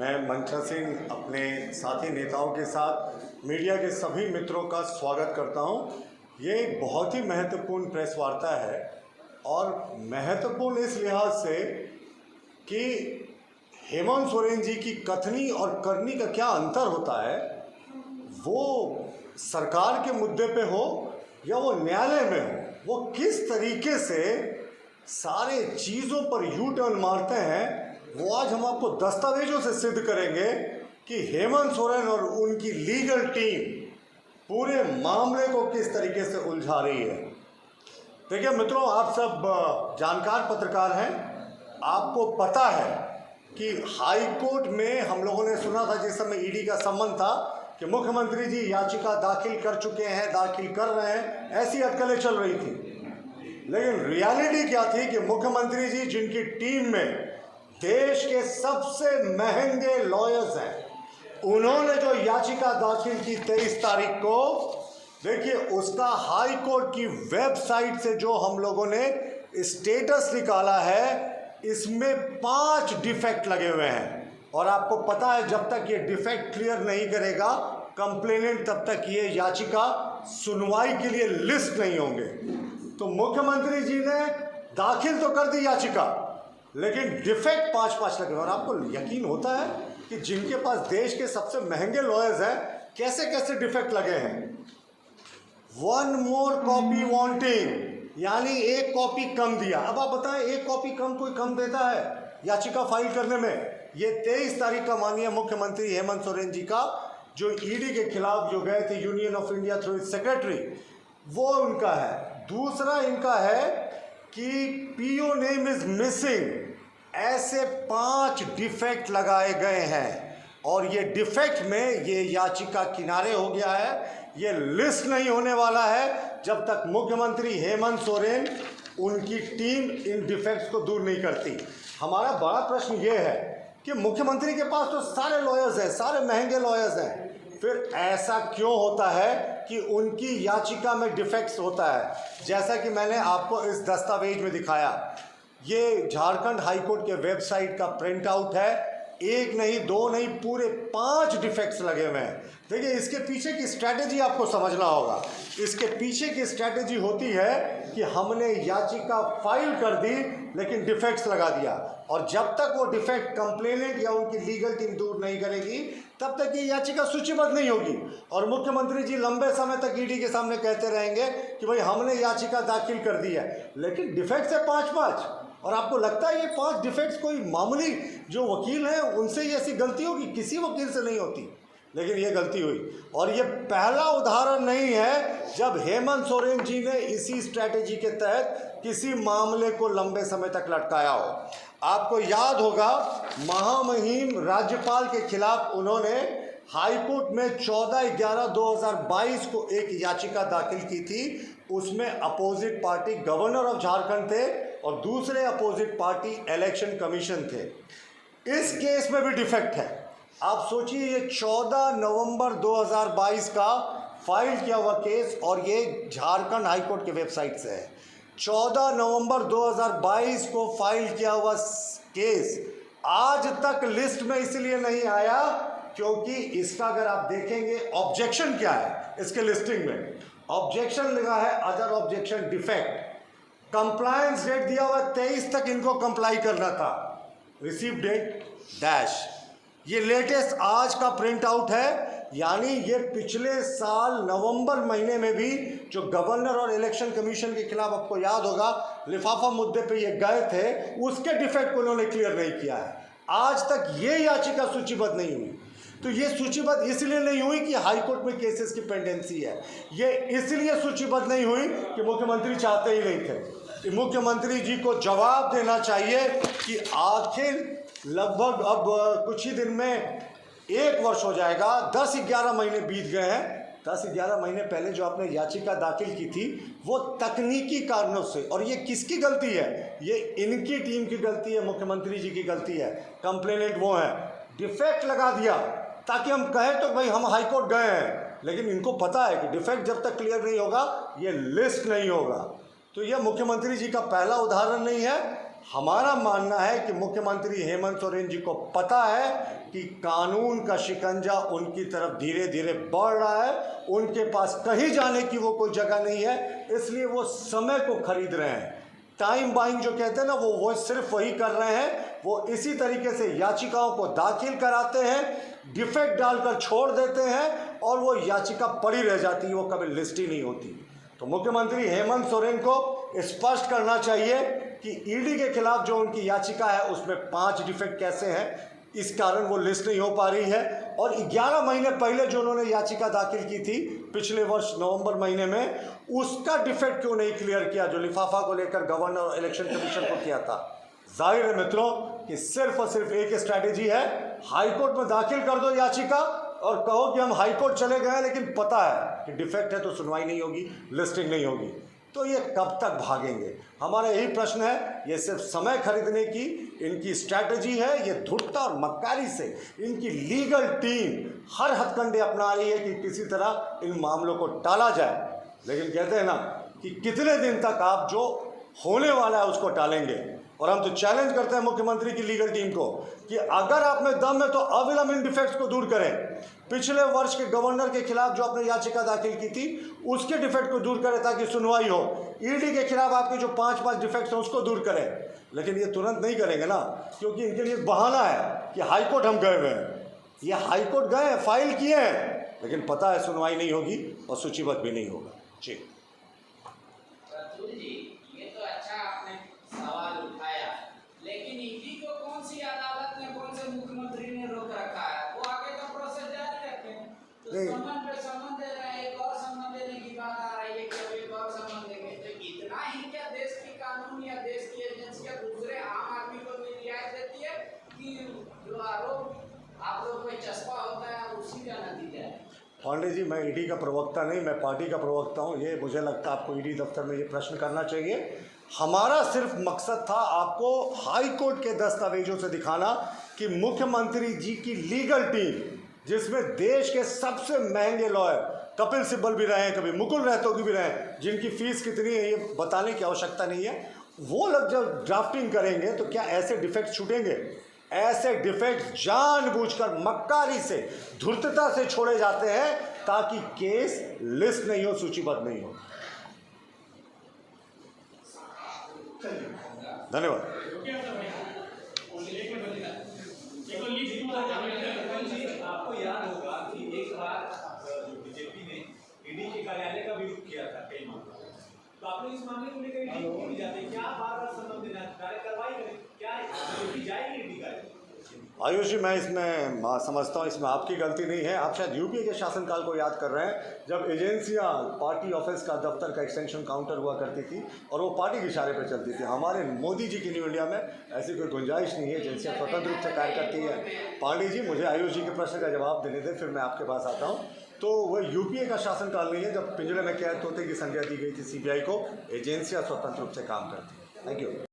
मैं मंचा सिंह अपने साथी नेताओं के साथ मीडिया के सभी मित्रों का स्वागत करता हूं। ये एक बहुत ही महत्वपूर्ण प्रेस वार्ता है और महत्वपूर्ण इस लिहाज से कि हेमंत सोरेन जी की कथनी और करनी का क्या अंतर होता है, वो सरकार के मुद्दे पे हो या वो न्यायालय में हो, वो किस तरीके से सारे चीज़ों पर यू टर्न मारते हैं, वो आज हम आपको दस्तावेजों से सिद्ध करेंगे कि हेमंत सोरेन और उनकी लीगल टीम पूरे मामले को किस तरीके से उलझा रही है। देखिए मित्रों, आप सब जानकार पत्रकार हैं, आपको पता है कि हाई कोर्ट में हम लोगों ने सुना था जिस समय ईडी का सम्मन था कि मुख्यमंत्री जी याचिका दाखिल कर चुके हैं, दाखिल कर रहे हैं, ऐसी अटकलें चल रही थी। लेकिन रियलिटी क्या थी कि मुख्यमंत्री जी, जिनकी टीम में देश के सबसे महंगे लॉयर्स हैं, उन्होंने जो याचिका दाखिल की 23 तारीख को, देखिए उसका हाई कोर्ट की वेबसाइट से जो हम लोगों ने स्टेटस निकाला है, इसमें 5 डिफेक्ट लगे हुए हैं। और आपको पता है जब तक ये डिफेक्ट क्लियर नहीं करेगा कंप्लेनेंट, तब तक ये याचिका सुनवाई के लिए लिस्ट नहीं होंगे। तो मुख्यमंत्री जी ने दाखिल तो कर दी याचिका, लेकिन डिफेक्ट 5 लगे। और आपको यकीन होता है कि जिनके पास देश के सबसे महंगे लॉयर्स हैं, कैसे कैसे डिफेक्ट लगे हैं। 1 मोर कॉपी वांटिंग, यानी एक कॉपी कम दिया। अब आप बताएं, एक कॉपी कम कोई कम देता है याचिका फाइल करने में? ये 23 तारीख का माननीय मुख्यमंत्री हेमंत सोरेन जी का जो ईडी के खिलाफ जो गए थे union of India through it's secretary, वो उनका है। दूसरा इनका है कि पीओ नेम इज मिसिंग। ऐसे 5 डिफेक्ट लगाए गए हैं और ये डिफेक्ट में ये याचिका किनारे हो गया है। ये लिस्ट नहीं होने वाला है जब तक मुख्यमंत्री हेमंत सोरेन, उनकी टीम इन डिफेक्ट्स को दूर नहीं करती। हमारा बड़ा प्रश्न ये है कि मुख्यमंत्री के पास तो सारे लॉयर्स हैं, सारे महंगे लॉयर्स हैं, फिर ऐसा क्यों होता है कि उनकी याचिका में डिफेक्ट्स होता है? जैसा कि मैंने आपको इस दस्तावेज में दिखाया, ये झारखंड हाईकोर्ट के वेबसाइट का प्रिंट आउट है। एक नहीं, 2 नहीं, पूरे 5 डिफेक्ट्स लगे हुए हैं। देखिए, इसके पीछे की स्ट्रैटेजी आपको समझना होगा। इसके पीछे की स्ट्रैटेजी होती है कि हमने याचिका फाइल कर दी लेकिन डिफेक्ट्स लगा दिया, और जब तक वो डिफेक्ट कंप्लेनेंट या उनकी लीगल टीम दूर नहीं करेगी तब तक ये याचिका सूचीबद्ध नहीं होगी। और मुख्यमंत्री जी लंबे समय तक ईडी के सामने कहते रहेंगे कि भाई हमने याचिका दाखिल कर दी है, लेकिन डिफेक्ट्स है 5। और आपको लगता है ये 5 डिफेक्ट्स कोई मामूली जो वकील हैं उनसे ये ऐसी गलती होगी? किसी वकील से नहीं होती, लेकिन ये गलती हुई। और ये पहला उदाहरण नहीं है जब हेमंत सोरेन जी ने इसी स्ट्रैटेजी के तहत किसी मामले को लंबे समय तक लटकाया हो। आपको याद होगा, महामहिम राज्यपाल के खिलाफ उन्होंने हाईकोर्ट में 14/11/2022 को एक याचिका दाखिल की थी। उसमें opposite party governor of Jharkhand थे और दूसरे अपोजिट पार्टी इलेक्शन कमीशन थे। इस केस में भी डिफेक्ट है। आप सोचिए, ये 14 नवंबर 2022 का फाइल किया हुआ केस, और ये झारखंड हाईकोर्ट के वेबसाइट से है। 14 नवंबर 2022 को फाइल किया हुआ केस आज तक लिस्ट में इसलिए नहीं आया क्योंकि इसका अगर आप देखेंगे ऑब्जेक्शन क्या है इसके लिस्टिंग में, ऑब्जेक्शन लिखा है other objection defect. Compliance date दिया हुआ 23 तक इनको कंप्लाई करना था, रिसीव डेट डैश। ये लेटेस्ट आज का प्रिंट आउट है, यानी ये पिछले साल नवंबर महीने में भी जो गवर्नर और इलेक्शन कमीशन के खिलाफ, आपको याद होगा, लिफाफा मुद्दे पे ये गए थे, उसके डिफेक्ट को उन्होंने क्लियर नहीं किया है। आज तक ये याचिका सूचीबद्ध नहीं हुई। तो ये सूचीबद्ध इसलिए नहीं हुई कि हाईकोर्ट में केसेस की पेंडेंसी है, ये इसलिए सूचीबद्ध नहीं हुई कि मुख्यमंत्री चाहते ही नहीं थे। कि मुख्यमंत्री जी को जवाब देना चाहिए कि आखिर लगभग अब कुछ ही दिन में 1 वर्ष हो जाएगा, 10-11 महीने बीत गए हैं। 10-11 महीने पहले जो आपने याचिका दाखिल की थी वो तकनीकी कारणों से, और ये किसकी गलती है? ये इनकी टीम की गलती है, मुख्यमंत्री जी की गलती है। कंप्लेनेंट वो है, डिफेक्ट लगा दिया ताकि हम कहें तो भाई हम हाईकोर्ट गए हैं, लेकिन इनको पता है कि डिफेक्ट जब तक क्लियर नहीं होगा ये लिस्ट नहीं होगा। तो यह मुख्यमंत्री जी का पहला उदाहरण नहीं है, हमारा मानना है कि मुख्यमंत्री हेमंत सोरेन जी को पता है कि कानून का शिकंजा उनकी तरफ धीरे धीरे बढ़ रहा है, उनके पास कहीं जाने की वो कोई जगह नहीं है, इसलिए वो समय को खरीद रहे हैं। टाइम बाइंग जो कहते हैं ना, वो सिर्फ वही कर रहे हैं। वो इसी तरीके से याचिकाओं को दाखिल कराते हैं, डिफेक्ट डालकर छोड़ देते हैं और वो याचिका पड़ी रह जाती है, वो कभी लिस्ट ही नहीं होती। तो मुख्यमंत्री हेमंत सोरेन को स्पष्ट करना चाहिए कि ईडी के खिलाफ जो उनकी याचिका है उसमें 5 डिफेक्ट कैसे हैं, इस कारण वो लिस्ट नहीं हो पा रही है। और 11 महीने पहले जो उन्होंने याचिका दाखिल की थी पिछले वर्ष नवंबर महीने में, उसका डिफेक्ट क्यों नहीं क्लियर किया जो लिफाफा को लेकर गवर्नर और इलेक्शन कमीशन को किया था। जाहिर है मित्रों कि सिर्फ और सिर्फ एक स्ट्रैटेजी है, हाईकोर्ट में दाखिल कर दो याचिका और कहो कि हम हाईकोर्ट चले गए, लेकिन पता है कि डिफेक्ट है तो सुनवाई नहीं होगी, लिस्टिंग नहीं होगी। तो ये कब तक भागेंगे? हमारा यही प्रश्न है। ये सिर्फ समय खरीदने की इनकी स्ट्रैटेजी है। ये धूर्तता और मक्कारी से इनकी लीगल टीम हर हथकंडे अपना रही है कि किसी तरह इन मामलों को टाला जाए। लेकिन कहते हैं ना कि कितने दिन तक आप जो होने वाला है उसको टालेंगे। और हम तो चैलेंज करते हैं मुख्यमंत्री की लीगल टीम को कि अगर आप में दम है तो अविलंब इन डिफेक्ट्स को दूर करें। पिछले वर्ष के गवर्नर के खिलाफ जो आपने याचिका दाखिल की थी उसके डिफेक्ट को दूर करें ताकि सुनवाई हो। ईडी के खिलाफ आपके जो 5 डिफेक्ट्स हैं उसको दूर करें। लेकिन ये तुरंत नहीं करेंगे ना, क्योंकि इनके लिए बहाना है कि हाईकोर्ट हम गए हुए हैं। ये हाईकोर्ट गए हैं, फाइल किए हैं, लेकिन पता है सुनवाई नहीं होगी और सूचीबद्ध भी नहीं होगा। जी ये तो अच्छा आपने सवाल उठाया, लेकिन ईडी को कौन सी अदालत ने, कौन से मुख्यमंत्री ने रोक रखा है? वो आगे का प्रोसेस जारी रखें। तो सम्मान पे सम्मान दे रहे हैं, एक और सम्मान देने की बात आ रही है कि अब एक और सम्मान देंगे। तो इतना ही क्या देश की कानून या देश की एजेंसियां दूसरे आम आदमी को भी रियायत देती है कि जो आरोप आप लोग को चस्पा होता है उसी का नतीजा है? पांडे जी, मैं ईडी का प्रवक्ता नहीं, मैं पार्टी का प्रवक्ता हूँ। ये मुझे लगता है आपको ईडी दफ्तर में ये प्रश्न करना चाहिए। हमारा सिर्फ मकसद था आपको हाई कोर्ट के दस्तावेजों से दिखाना कि मुख्यमंत्री जी की लीगल टीम, जिसमें देश के सबसे महंगे लॉयर कपिल सिब्बल भी रहे हैं, कभी मुकुल रोहतगी भी रहे हैं, जिनकी फीस कितनी है ये बताने की आवश्यकता नहीं है, वो लोग जब ड्राफ्टिंग करेंगे तो क्या ऐसे डिफेक्ट छूटेंगे? ऐसे डिफेक्ट जानबूझकर मक्कारी से, धूर्तता से छोड़े जाते हैं ताकि केस लिस्ट नहीं हो, सूचीबद्ध नहीं हो। धन्यवाद। आपको याद होगा कि एक बार बीजेपी ने ईडी के कार्यालय का विरोध किया था कई मामलों में, तो आपने इस मामले को लेकर ईडी क्यों नहीं जाते? क्या बार-बार संबंध देना, कार्रवाई करें, क्या बीजेपी जाएगी ईडी कार्यालय? आयुष जी, मैं इसमें समझता हूँ इसमें आपकी गलती नहीं है। आप शायद यूपीए के शासनकाल को याद कर रहे हैं, जब एजेंसियाँ पार्टी ऑफिस का दफ्तर का एक्सटेंशन काउंटर हुआ करती थी और वो पार्टी के इशारे पर चलती थी। हमारे मोदी जी की न्यू इंडिया में ऐसी कोई गुंजाइश नहीं है, एजेंसियाँ स्वतंत्र रूप से कार्य करती है। पांडे जी, मुझे आयुष जी के प्रश्न का जवाब देने दें, फिर मैं आपके पास आता हूँ। तो वह यूपीए का शासनकाल नहीं है जब पिंजरे में कैद तोते की संज्ञा दी गई थी सीबीआई को। एजेंसियाँ स्वतंत्र रूप से काम करती हैं। Thank you.